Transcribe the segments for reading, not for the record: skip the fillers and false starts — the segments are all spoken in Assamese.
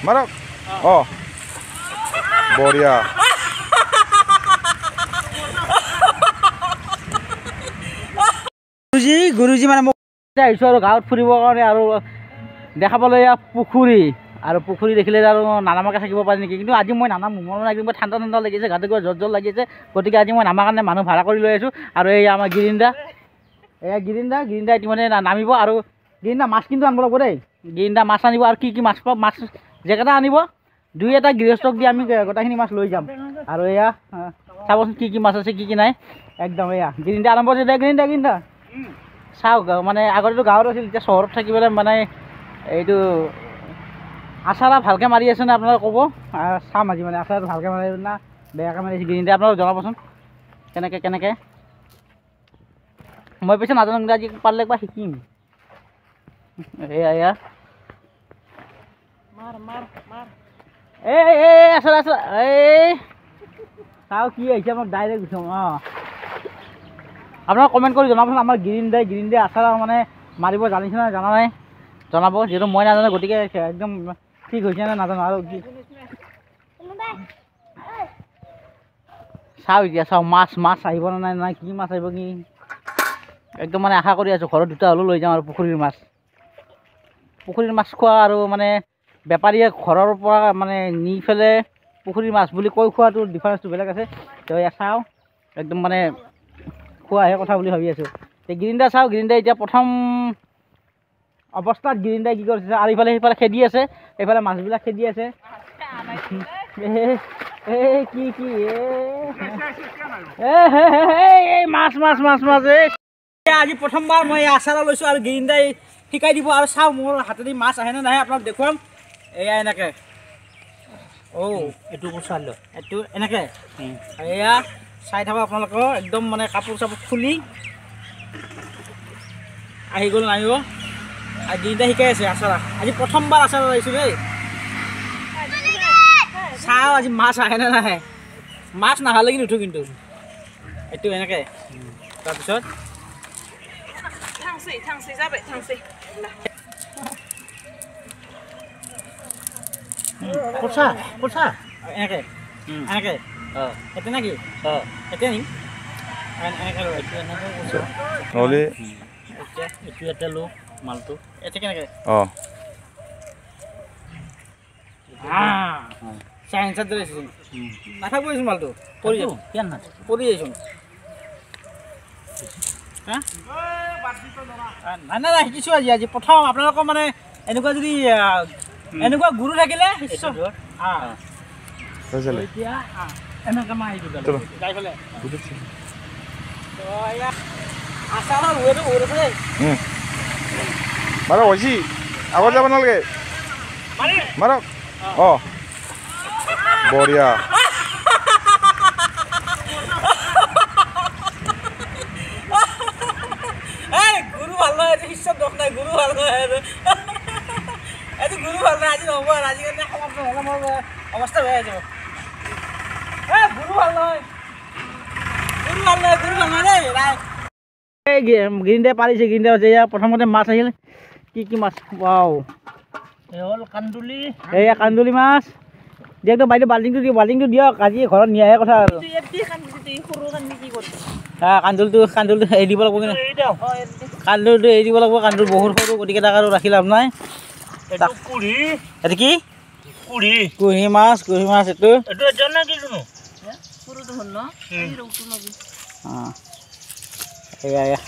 মাৰক অঁ বঢ়িয়া গুৰুজী মানে মোক আহিছোঁ আৰু গাঁৱত ফুৰিবৰ কাৰণে আৰু দেখাবলৈ পুখুৰী আৰু পুখুৰী দেখিলে আৰু নানামাকে থাকিব পাৰি নেকি কিন্তু আজি মই নানামো মোৰ মানে একদম ঠাণ্ডা ঠাণ্ডা লাগিছে গাটো কিবা জ্বৰ লাগিছে গতিকে আজি মই নামাৰ কাৰণে মানুহ ভাড়া কৰি লৈ আছোঁ আৰু এই আমাৰ গিৰিন্দা গিৰিন্দা ইতিমধ্যে নামিব আৰু গিৰিন্দা মাছ কিন্তু আনিব লাগিব দেই গিৰিন্দা মাছ আনিব আৰু কি মাছ পাব মাছ যেকেইটা আনিব দুই এটা গৃহস্থক দি আমি গোটেইখিনি মাছ লৈ যাম আৰু এয়া চাবচোন কি মাছ আছে কি নাই একদম এয়া গিৰিন্দা আৰম্ভ হৈছে দে গিৰিন্দা চাওক মানে আগতেতো গাঁৱত আছিল এতিয়া চহৰত থাকিবলৈ মানে এইটো আচাৰা ভালকৈ মাৰি আছে নে আপোনালোকে ক'ব চাম আজি মানে আচাৰাটো ভালকৈ মাৰি না বেয়াকৈ মাৰিছে গিৰিন্দা আপোনালোকে জনাবচোন কেনেকৈ মই পিছে নাজানো কিন্তু আজি পাৰিলে একবাৰ শিকিম এয়া আচাৰা এই চাওঁ কি আহিছে আপোনাক ডাইৰেক্ট গুচাম অঁ আপোনাক কমেণ্ট কৰি জনাবচোন আমাৰ গিৰিন্দাই আচাৰা মানে মাৰিব জানিছে নে জানা নাই জনাব যিহেতু মই নাজানো গতিকে একদম ঠিক হৈছে নে নাজানো আৰু কি চাওঁ এতিয়া চাওঁ মাছ আহিব নে নাই কি মাছ আহিব কি একদম মানে আশা কৰি আছোঁ ঘৰত দুটা হ'লেও লৈ যাওঁ আৰু পুখুৰীৰ মাছ খোৱা আৰু মানে বেপাৰীয়ে ঘৰৰ পৰা মানে নি পেলাই পুখুৰীৰ মাছ বুলি কৈ খোৱাটো ডিফাৰেঞ্চটো বেলেগ আছে তো এয়া চাওঁ একদম মানে খোৱাহে কথা বুলি ভাবি আছোঁ গিৰিন্দা চাওঁ গিৰিন্দা এতিয়া প্ৰথম অৱস্থাত গিৰিন্দাই কি কৰিছে আৰু ইফালে সিফালে খেদি আছে এইফালে মাছবিলাক খেদি আছে কি মাছ আজি প্ৰথমবাৰ মই আচাৰা লৈছোঁ আৰু গিৰিন্দাই শিকাই দিব আৰু চাওঁ মোৰ হাতেদি মাছ আহেনে নাহে আপোনাক দেখুৱাম এয়া এনেকৈ এইটো চাই লওক এইটো এনেকৈ এয়া চাই থাকক আপোনালোকৰ একদম মানে কাপোৰ চাপোৰ খুলি আহি গ'ল নামিব আৰু গিৰিন্দাই শিকাই আছে আচাৰা আজি প্ৰথমবাৰ আচাৰা লৈছোঁ দেই চাওঁ আজি মাছ আহেনে নাহে মাছ নাহালৈকে নুঠো কিন্তু এইটো এনেকৈ তাৰপিছত এনেকৈ এতিয়া নেকি এতিয়া নিম নহ'লে এইটো এটা লো মালটো এতিয়া কেনেকৈ অঁ চাইন্সত ধৰিছোঁ নাথাকিব আহিছোঁ মালটো পৰি যাম কিয় না পৰি যাইছোঁ নাই শিকিছোঁ আজি প্ৰথম আপোনালোকৰ মানে এনেকুৱা যদি এনেকুৱা গুৰু থাকিলে এতিয়া এনেকৈ মই আহিছোঁ যাই পেলাই আচাৰৰ ৱেটো বহুত আছে দেই মাৰক হৈছে আগত যাব নালাগে মাৰক অঁ বঢ়িয়া গুৰু ভাল নহয় এইটো শিষ্যৰ দোষ নাই গুৰু ভাল নহয় এইটো গুৰু ভাল নহয় আজি নহ'ব আৰু আজিকালি সমাপ্ত হ'লে মোৰ অৱস্থা বেয়া হৈ যাব গুৰু ভাল নহয় দেই গিৰিন্দাই পাৰিছে গিৰিন্দাই হৈছে এয়া প্ৰথমতে মাছ আহিল কি মাছ ৱাও হ'ল কান্দুলি এয়া কান্দুলি মাছ দিয়ক বাইদেউ বাল্টিংটো দিয়ক আজি ঘৰত নিয়াহে কথা আৰু কান্দুলটো এৰি দিব লাগিব কিন্তু কান্দুলটো এৰি দিব লাগিব কান্দুল বহুত সৰু গতিকে তাক আৰু ৰাখি লাভ নাই এইটো কি কুঁহি মাছ এইটো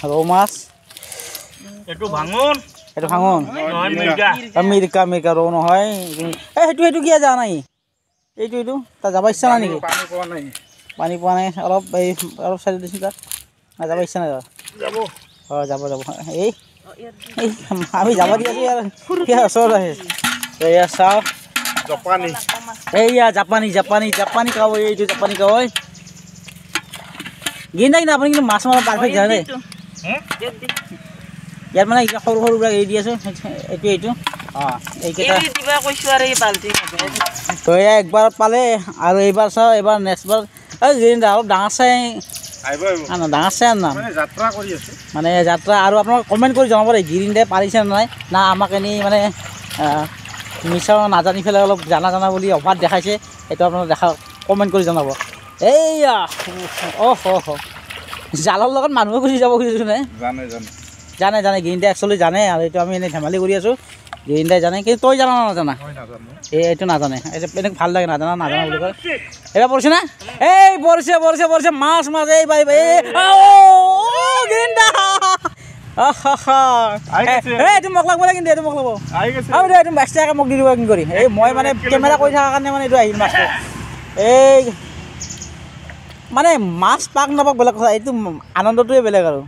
ৰৌ মাছ এইটো ভাঙোন মিৰিকা ৰৌ নহয় সেইটো কিয় যোৱা নাই এইটো তাত যাব ইচ্ছা নাই নেকি পানী পোৱা নাই অলপ চাই দিছোঁ তাত যাব ইচ্ছা নাই যাব এই আমি যাব দি আছোঁ ইয়াৰ ওচৰত আহে এয়া চাওঁ এইয়া জাপানী কাৱৈ এইটো জাপানী কাৱৈ গিৰিন্দা কিন্তু আপুনি কিন্তু মাছ মাৰা পাৰফেক্ট জানে দেই ইয়াত মানে সৰু সৰুবিলাক এৰি দি আছোঁ এইটো অঁ এইকেইটা এয়া একবাৰত পালে আৰু এইবাৰ চাওঁ এইবাৰ নেক্সটবাৰ গিৰিন্দা অলপ ডাঙৰ চাই আনা মানে যাত্ৰা আৰু আপোনালোকে কমেণ্ট কৰি জনাব দেই গিৰিন্দাই পাৰিছে নে নাই না আমাক এনেই মানে মিছা নাজানি পেলাই অলপ জানা বুলি অভাৰ দেখাইছে সেইটো আপোনালোকে কমেণ্ট কৰি জনাব এইয়া জালৰ লগত মানুহে গুচি যাব খুজিছোঁ নে জানে গিৰিন্দাই একচুৱেলি জানে আৰু এইটো আমি এনেই ধেমালি কৰি আছোঁ গিৰিন্দাই জানে কিন্তু তই জানা নাজানা এইটো নাজানে এইটো এনেকৈ ভাল লাগে নাজানা বুলি কয় এইবাৰ পৰিছে না এই পৰিছে মাছ এই গিৰিন্দা এইটো মোক লাগব কিন্তু এইটো মোক লাগব আৰু এইটো এক্সট্ৰাকৈ মোক দি দিব কি কৰি এই মই মানে কেমেৰা কৰি থকাৰ কাৰণে মানে এইটো আহিল মাছটো এই মানে মাছ পাক নাপাক বেলেগ কথা এইটো আনন্দটোৱে বেলেগ আৰু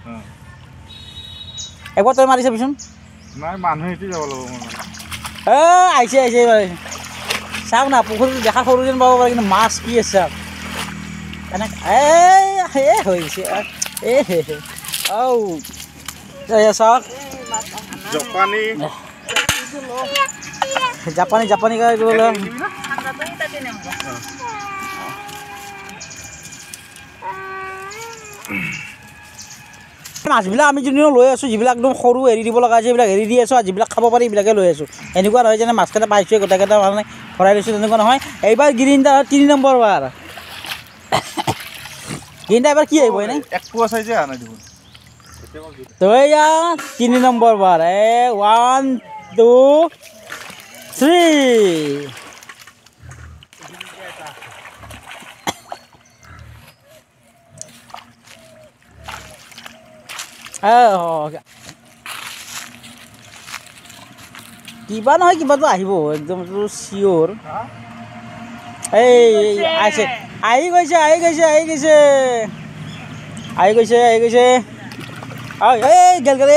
একবাৰ তই মাৰি চাবিচোন আহিছে এইবাৰ চাওক না পুখুৰীটো দেখা সৰু যেন পাব পাৰে কিন্তু মাছ কি আছে চাওক এনেকৈ হৈ গৈছে চাওক জাপানী মাছবিলাক আমি যোনবিলাক লৈ আছোঁ যিবিলাক একদম সৰু এৰি দিব লগা আছে সেইবিলাক এৰি দি আছোঁ আৰু যিবিলাক খাব পাৰি এইবিলাকে লৈ আছোঁ এনেকুৱা নহয় যেনে মাছকেইটা পাইছোঁ গোটেইকেইটা মানে ভৰাই লৈছোঁ তেনেকুৱা নহয় এইবাৰ গিৰিন্দা 3 নম্বৰ বাৰ গিৰিন্দা এবাৰ কি আহিব এনেই তো এয়া 3 নম্বৰ বাৰ 1 2 3 কিবা নহয় কিবাটো আহিব একদম চিয়'ৰ এই আহি গৈছে গেল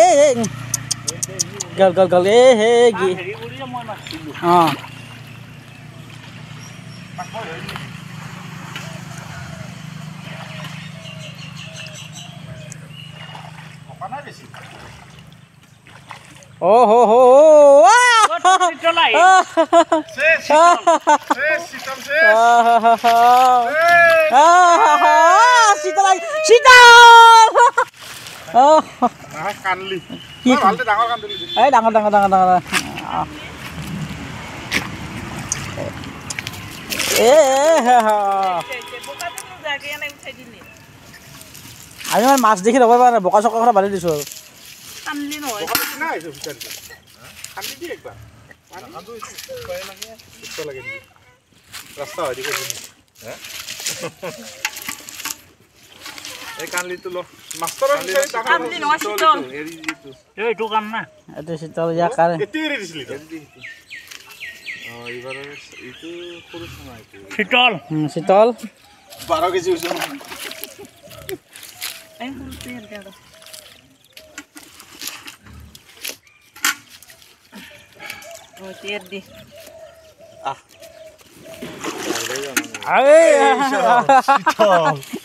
অঁ আমি মানে মাছ দেখি ল'ব পৰা নাই বোকা চকা কথা বান্ধি দিছোঁ শীতল 12 কেজি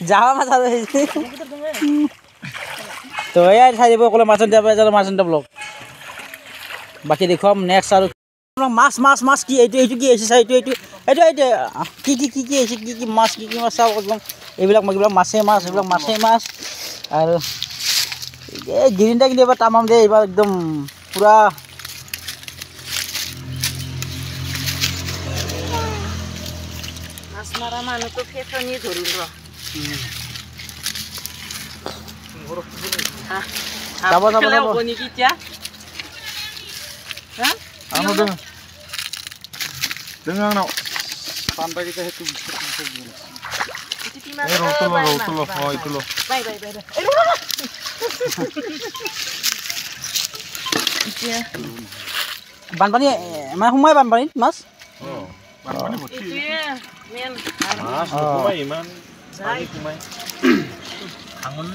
যাওয়া মাছ আৰু তো এয়াই চাই দিব ক'লে মাছ ব্লগ বাকী দেখুৱাম নেক্সট আৰু মাছ কি এইটো কি আহিছে এইটো কি আহিছে কি মাছ চাওক একদম এইবিলাক মাছেই মাছ আৰু এই গিৰিন্দা কিন্তু এবাৰ তামাম দে এইবাৰ একদম পুৰা মাছ মাৰা মানুহটো ফেচনি ধৰিল যাব নেকি এতিয়া বানপানী মানে সোমাই বানপানীত মাছ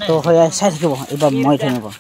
তো চাই থাকিব এইবাৰ মই তেনেকুৱা